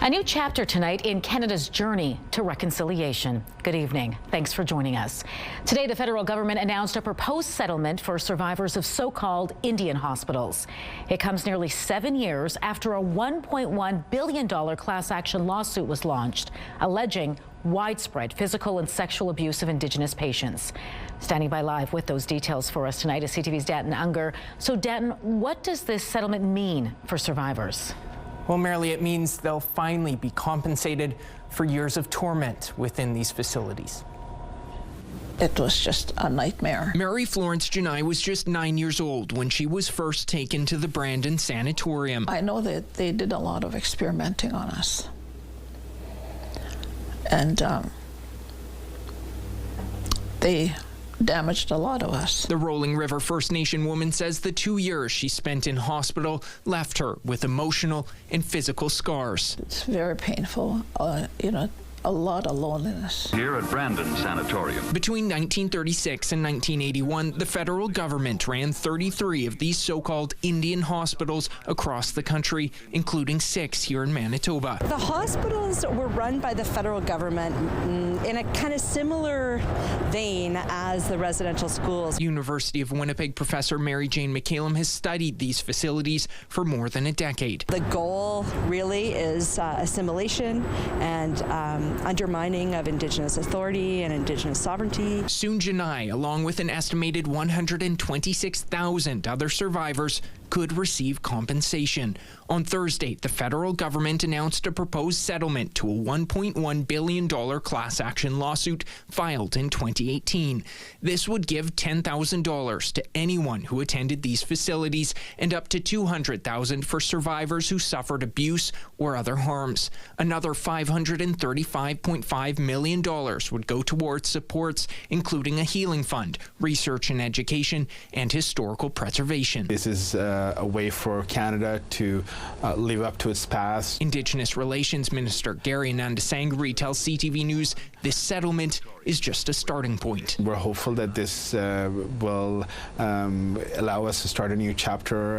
A new chapter tonight in Canada's journey to reconciliation. Good evening. Thanks for joining us. Today, the federal government announced a proposed settlement for survivors of so-called Indian hospitals. It comes nearly 7 years after a $1.1 billion class action lawsuit was launched, alleging widespread physical and sexual abuse of Indigenous patients. Standing by live with those details for us tonight is CTV's Danton Unger. So, Danton, what does this settlement mean for survivors? Well, Marilee, it means they'll finally be compensated for years of torment within these facilities. It was just a nightmare. Mary Florence Janai was just 9 years old when she was first taken to the Brandon Sanatorium. I know that they did a lot of experimenting on us. And they damaged a lot of us. The Rolling River First Nation woman says the 2 years she spent in hospital left her with emotional and physical scars. It's very painful, a lot of loneliness. Here at Brandon Sanatorium. Between 1936 and 1981, the federal government ran 33 of these so-called Indian hospitals across the country, including 6 here in Manitoba. The hospitals were run by the federal government in a kind of similar vein as the residential schools. University of Winnipeg professor Mary Jane McCallum has studied these facilities for more than a decade. The goal really is assimilation and undermining of Indigenous authority and Indigenous sovereignty. Soon Janai, along with an estimated 126,000 other survivors, could receive compensation. On Thursday, the federal government announced a proposed settlement to a $1.1 billion class action lawsuit filed in 2018. This would give $10,000 to anyone who attended these facilities and up to $200,000 for survivors who suffered abuse or other harms. Another $535.5 million would go towards supports, including a healing fund, research and education, and historical preservation. This is a way for Canada to live up to its past. Indigenous Relations Minister Gary Nandasangri tells CTV News this settlement is just a starting point. We're hopeful that this will allow us to start a new chapter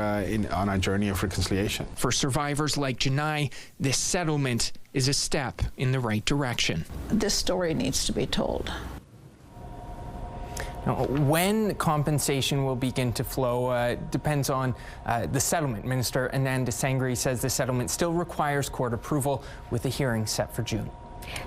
on our journey of reconciliation. For survivors like Janai, this settlement is a step in the right direction. This story needs to be told. Now, when compensation will begin to flow depends on the settlement. Minister Ananda Sangri says the settlement still requires court approval, with a hearing set for June.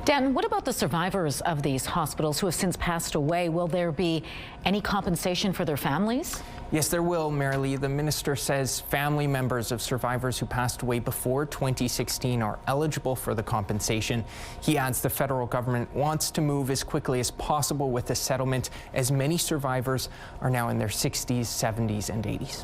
Dan, what about the survivors of these hospitals who have since passed away? Will there be any compensation for their families? Yes, there will, Marilee. The minister says family members of survivors who passed away before 2016 are eligible for the compensation. He adds the federal government wants to move as quickly as possible with the settlement, as many survivors are now in their 60s, 70s, and 80s.